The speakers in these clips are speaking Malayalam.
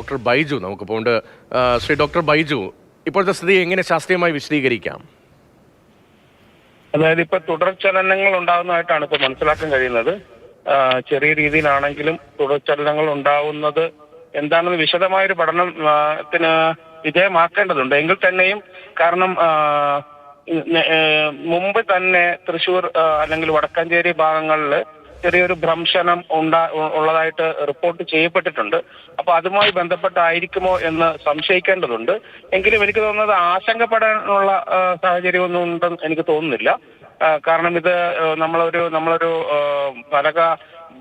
ഡോക്ടർ ബൈജു നമുക്കിപ്പോൾ ഉണ്ട്. ശ്രീ ഡോക്ടർ ബൈജു, ഇപ്പോഴത്തെ സ്ഥിതി എങ്ങനെ ശാസ്ത്രീയമായി വിശദീകരിക്കാം? അതായത് ഇപ്പൊ തുടർചലനങ്ങൾ ഉണ്ടാകുന്നതായിട്ടാണ് ഇപ്പൊ മനസ്സിലാക്കാൻ കഴിയുന്നത്. ചെറിയ രീതിയിലാണെങ്കിലും തുടർചലനങ്ങൾ ഉണ്ടാവുന്നത് എന്താണെന്ന് വിശദമായൊരു പഠനത്തിന് വിധേയമാക്കേണ്ടതുണ്ട്. എങ്കിൽ തന്നെയും കാരണം മുമ്പ് തന്നെ തൃശ്ശൂർ അല്ലെങ്കിൽ വടക്കാഞ്ചേരി ഭാഗങ്ങളിൽ ചെറിയൊരു ഭ്രംശനം ഉള്ളതായിട്ട് റിപ്പോർട്ട് ചെയ്യപ്പെട്ടിട്ടുണ്ട്. അപ്പൊ അതുമായി ബന്ധപ്പെട്ടായിരിക്കുമോ എന്ന് സംശയിക്കേണ്ടതുണ്ട്. എങ്കിലും എനിക്ക് തോന്നുന്നത് ആശങ്കപ്പെടാനുള്ള സാഹചര്യമൊന്നും ഉണ്ടെന്ന് എനിക്ക് തോന്നുന്നില്ല. കാരണം ഇത് നമ്മളൊരു പലക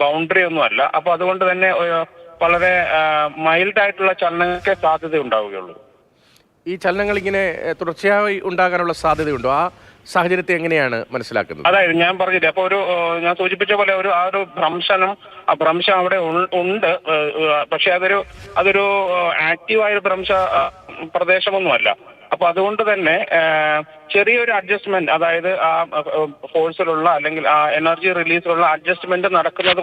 ബൗണ്ടറി ഒന്നും അല്ല. അപ്പൊ അതുകൊണ്ട് തന്നെ വളരെ മൈൽഡ് ആയിട്ടുള്ള ചലനങ്ങൾക്ക് സാധ്യത ഉണ്ടാവുകയുള്ളൂ. ഈ ചലനങ്ങൾ ഇങ്ങനെ തുടർച്ചയായി ഉണ്ടാകാനുള്ള സാധ്യതയുണ്ടോ? ആ സാഹചര്യത്തെ എങ്ങനെയാണ് മനസ്സിലാക്കുന്നത്? അതായത് ഞാൻ പറഞ്ഞില്ലേ, അപ്പൊ ഞാൻ സൂചിപ്പിച്ച പോലെ ആ ഭ്രംശം അവിടെ ഉണ്ട്. പക്ഷെ അതൊരു ആക്റ്റീവായ ഭ്രംശ പ്രദേശമൊന്നുമല്ല. അപ്പൊ അതുകൊണ്ട് തന്നെ ചെറിയൊരു അഡ്ജസ്റ്റ്മെന്റ്, അതായത് ആ ഫോഴ്സിലുള്ള അല്ലെങ്കിൽ ആ എനർജി റിലീസിലുള്ള അഡ്ജസ്റ്റ്മെന്റ് നടക്കുന്നത്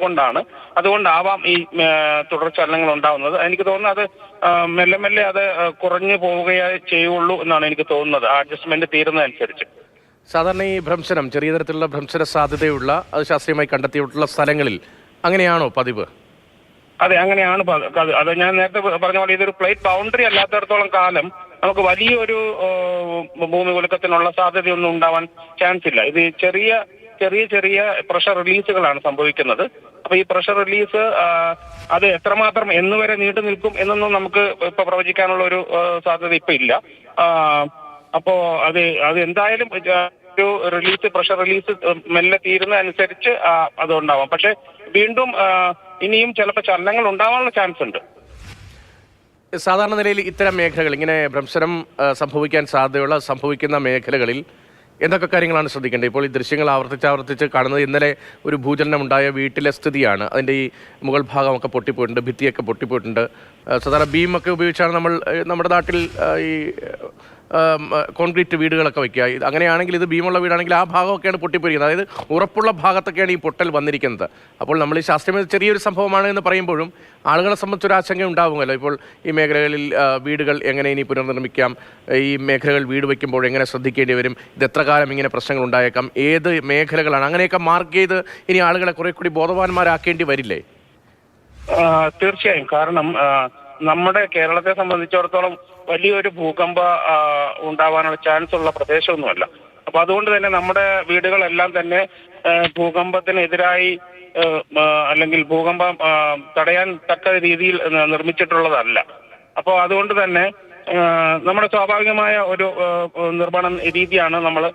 അതുകൊണ്ടാവാം ഈ തുടർചലനങ്ങൾ ഉണ്ടാവുന്നത്. എനിക്ക് തോന്നുന്നത് അത് മെല്ലെ മെല്ലെ അത് കുറഞ്ഞു പോവുകയേ ചെയ്യുള്ളൂ എന്നാണ് എനിക്ക് തോന്നുന്നത്, ആ അഡ്ജസ്റ്റ്മെന്റ് തീരുന്നതനുസരിച്ച്. സാധാരണ ഈ ഭ്രംശനം, ചെറിയ തരത്തിലുള്ള ഭ്രംശന സാധ്യതയുള്ള അത് ശാസ്ത്രീയമായി കണ്ടെത്തിയിട്ടുള്ള സ്ഥലങ്ങളിൽ അങ്ങനെയാണോ പതിവ്? അതെ, അങ്ങനെയാണ്. അത് ഞാൻ നേരത്തെ പറഞ്ഞ പോലെ ഇതൊരു പ്ലേറ്റ് ബൗണ്ടറി അല്ലാത്തടത്തോളം കാലം നമുക്ക് വലിയൊരു ഭൂമി കുലുക്കത്തിനുള്ള സാധ്യതയൊന്നും ഉണ്ടാവാൻ ചാൻസ് ഇല്ല. ഇത് ചെറിയ പ്രഷർ റിലീസുകളാണ് സംഭവിക്കുന്നത്. അപ്പൊ ഈ പ്രഷർ റിലീസ് അത് എത്രമാത്രം എന്നുവരെ നീണ്ടു നിൽക്കും എന്നൊന്നും നമുക്ക് ഇപ്പൊ പ്രവചിക്കാനുള്ള ഒരു സാധ്യത ഇപ്പൊ ഇല്ല. അപ്പോ അത് എന്തായാലും ഒരു പ്രഷർ റിലീസ് മെല്ലെ തീരുന്നതനുസരിച്ച് അതുണ്ടാവാം. പക്ഷെ വീണ്ടും ഇനിയും ചിലപ്പോൾ ചലനങ്ങൾ ഉണ്ടാവാനുള്ള ചാൻസ് ഉണ്ട്. സാധാരണ നിലയിൽ ഇത്തരം മേഖലകൾ, ഇങ്ങനെ ഭ്രംശനം സംഭവിക്കുന്ന മേഖലകളിൽ എന്തൊക്കെ കാര്യങ്ങളാണ് ശ്രദ്ധിക്കേണ്ടത്? ഇപ്പോൾ ഈ ദൃശ്യങ്ങൾ ആവർത്തിച്ച് കാണുന്നത് ഇന്നലെ ഒരു ഭൂചലനം ഉണ്ടായ വീട്ടിലെ സ്ഥിതിയാണ്. അതിൻ്റെ ഈ മുകൾ ഭാഗമൊക്കെ പൊട്ടിപ്പോയിട്ടുണ്ട്, ഭിത്തിയൊക്കെ പൊട്ടിപ്പോയിട്ടുണ്ട്. സാധാരണ ബീമൊക്കെ ഉപയോഗിച്ചാണ് നമ്മുടെ നാട്ടിൽ ഈ കോൺക്രീറ്റ് വീടുകളൊക്കെ വയ്ക്കുക. അങ്ങനെയാണെങ്കിൽ ഇത് ബീമുള്ള വീടാണെങ്കിൽ ആ ഭാഗമൊക്കെയാണ് പൊട്ടിപ്പോയിരിക്കുന്നത്. അതായത് ഉറപ്പുള്ള ഭാഗത്തൊക്കെയാണ് ഈ പൊട്ടൽ വന്നിരിക്കുന്നത്. അപ്പോൾ നമ്മൾ ഈ ശാസ്ത്രീയമായി ചെറിയൊരു സംഭവമാണ് എന്ന് പറയുമ്പോഴും ആളുകളെ സംബന്ധിച്ചൊരു ആശങ്ക ഉണ്ടാവുമല്ലോ. ഇപ്പോൾ ഈ മേഖലകളിൽ വീടുകൾ എങ്ങനെ ഇനി പുനർനിർമ്മിക്കാം, ഈ മേഖലകൾ വീട് വയ്ക്കുമ്പോൾ എങ്ങനെ ശ്രദ്ധിക്കേണ്ടി വരും, ഇത് എത്ര കാലം ഇങ്ങനെ പ്രശ്നങ്ങൾ ഉണ്ടായേക്കാം, ഏത് മേഖലകളാണ്, അങ്ങനെയൊക്കെ മാർക്ക് ചെയ്ത് ഇനി ആളുകളെ കുറെ കൂടി ബോധവാന്മാരാക്കേണ്ടി വരില്ലേ? തീർച്ചയായും. കാരണം നമ്മുടെ കേരളത്തെ സംബന്ധിച്ചിടത്തോളം വലിയൊരു ഭൂകമ്പ ഉണ്ടാവാനുള്ള ചാൻസ് ഉള്ള പ്രദേശമൊന്നുമല്ല. അപ്പൊ അതുകൊണ്ട് തന്നെ നമ്മുടെ വീടുകളെല്ലാം തന്നെ ഭൂകമ്പത്തിനെതിരായി അല്ലെങ്കിൽ ഭൂകമ്പം തടയാൻ തക്ക രീതിയിൽ നിർമ്മിച്ചിട്ടുള്ളതല്ല. അപ്പോൾ അതുകൊണ്ട് തന്നെ നമ്മുടെ സ്വാഭാവികമായ ഒരു നിർമ്മാണ രീതിയാണ് നമ്മൾ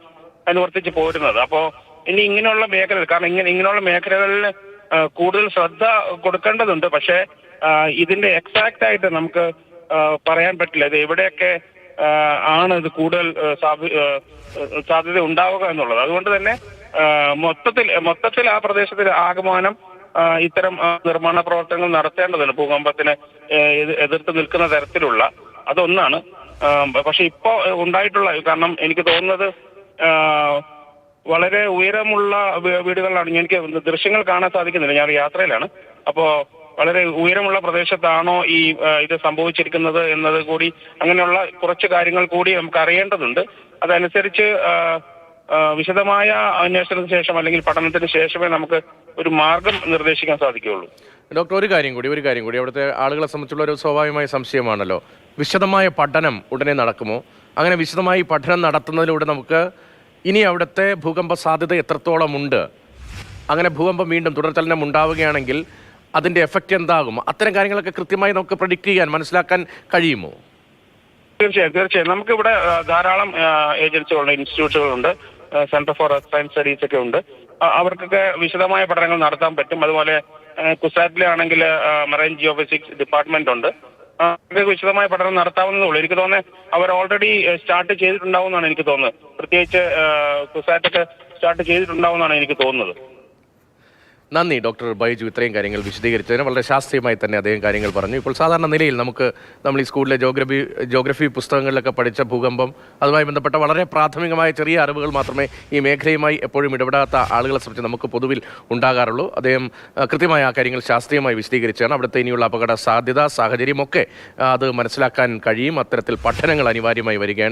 അനുവർത്തിച്ച് പോരുന്നത്. അപ്പോൾ ഇനി ഇങ്ങനെയുള്ള മേഖലകൾ, കാരണം ഇങ്ങനെയുള്ള മേഖലകളിൽ കൂടുതൽ ശ്രദ്ധ കൊടുക്കേണ്ടതുണ്ട്. പക്ഷേ ഇതിന്റെ എക്സാക്റ്റ് ആയിട്ട് നമുക്ക് പറയാൻ പറ്റില്ല ഇത് എവിടെയൊക്കെ ആണ് ഇത് കൂടുതൽ സാധ്യത ഉണ്ടാവുക എന്നുള്ളത്. അതുകൊണ്ട് തന്നെ മൊത്തത്തിൽ ആ പ്രദേശത്തിൽ ആകമാനം ഇത്തരം നിർമ്മാണ പ്രവർത്തനങ്ങൾ നടത്തേണ്ടതുണ്ട്. ഭൂകമ്പത്തിന് എതിർത്ത് നിൽക്കുന്ന തരത്തിലുള്ള അതൊന്നാണ്. പക്ഷെ ഇപ്പോ ഉണ്ടായിട്ടുള്ള, കാരണം എനിക്ക് തോന്നുന്നത് വളരെ ഉയരമുള്ള വീടുകളിലാണ്. എനിക്ക് ദൃശ്യങ്ങൾ കാണാൻ സാധിക്കുന്നില്ല, ഞാൻ യാത്രയിലാണ്. അപ്പോ വളരെ ഉയരമുള്ള പ്രദേശത്താണോ ഇത് സംഭവിച്ചിരിക്കുന്നത് എന്നത് കൂടി, അങ്ങനെയുള്ള കുറച്ച് കാര്യങ്ങൾ കൂടി നമുക്ക് അറിയേണ്ടതുണ്ട്. അതനുസരിച്ച് വിശദമായ അന്വേഷണത്തിന് ശേഷം അല്ലെങ്കിൽ പഠനത്തിന് ശേഷമേ നമുക്ക് ഒരു മാർഗം നിർദ്ദേശിക്കാൻ സാധിക്കുകയുള്ളൂ. ഡോക്ടർ, ഒരു കാര്യം കൂടി അവിടുത്തെ ആളുകളെ സംബന്ധിച്ചുള്ള ഒരു സ്വാഭാവികമായ സംശയമാണല്ലോ, വിശദമായ പഠനം ഉടനെ നടക്കുമോ? അങ്ങനെ വിശദമായി പഠനം നടത്തുന്നതിലൂടെ നമുക്ക് ഇനി അവിടുത്തെ ഭൂകമ്പ സാധ്യത എത്രത്തോളം ഉണ്ട്, അങ്ങനെ ഭൂകമ്പം വീണ്ടും തുടർചലനം ഉണ്ടാവുകയാണെങ്കിൽ അതിൻ്റെ എഫക്റ്റ് എന്താകും, അത്തരം കാര്യങ്ങളൊക്കെ കൃത്യമായി നമുക്ക് പ്രഡിക്റ്റ് ചെയ്യാൻ, മനസ്സിലാക്കാൻ കഴിയുമോ? തീർച്ചയായും. നമുക്കിവിടെ ധാരാളം ഏജൻസികളുണ്ട്, ഇൻസ്റ്റിറ്റ്യൂട്ടുകളുണ്ട്, സെന്റർ ഫോർ സയൻസ് സ്റ്റഡീസ് ഒക്കെ ഉണ്ട്. അവർക്കൊക്കെ വിശദമായ പഠനങ്ങൾ നടത്താൻ പറ്റും. അതുപോലെ കുസാറ്റിലാണെങ്കിൽ മറൈൻ ജിയോഫിസിക്സ് ഡിപ്പാർട്ട്മെന്റ് ഉണ്ട്. വിശദമായ പഠനം നടത്താവുന്നതേ ഉള്ളൂ. എനിക്ക് തോന്നുന്നത് അവർ ഓൾറെഡി സ്റ്റാർട്ട് ചെയ്തിട്ടുണ്ടാവുമെന്നാണ് എനിക്ക് തോന്നുന്നത്. പ്രത്യേകിച്ച് കുസാറ്റൊക്കെ സ്റ്റാർട്ട് ചെയ്തിട്ടുണ്ടാവുമെന്നാണ് എനിക്ക് തോന്നുന്നത്. നന്ദി ഡോക്ടർ ബൈജു ഇത്രയും കാര്യങ്ങൾ വിശദീകരിച്ചതിന്. വളരെ ശാസ്ത്രീയമായി തന്നെ അദ്ദേഹം കാര്യങ്ങൾ പറഞ്ഞു. ഇപ്പോൾ സാധാരണ നിലയിൽ നമ്മൾ ഈ സ്കൂളിലെ ജോഗ്രഫി പുസ്തകങ്ങളിലൊക്കെ പഠിച്ച ഭൂകമ്പം അതുമായി ബന്ധപ്പെട്ട വളരെ പ്രാഥമികമായ ചെറിയ അറിവുകൾ മാത്രമേ ഈ മേഖലയുമായി എപ്പോഴും ഇടപെടാത്ത ആളുകളെ സംബന്ധിച്ച് നമുക്ക് പൊതുവിൽ ഉണ്ടാകാറുള്ളൂ. അദ്ദേഹം കൃത്യമായ ആ കാര്യങ്ങൾ ശാസ്ത്രീയമായി വിശദീകരിച്ചാണ്. അവിടുത്തെ ഇനിയുള്ള അപകട സാധ്യത സാഹചര്യമൊക്കെ അത് മനസ്സിലാക്കാൻ കഴിയും. അത്തരത്തിൽ പഠനങ്ങൾ അനിവാര്യമായി വരികയാണ്.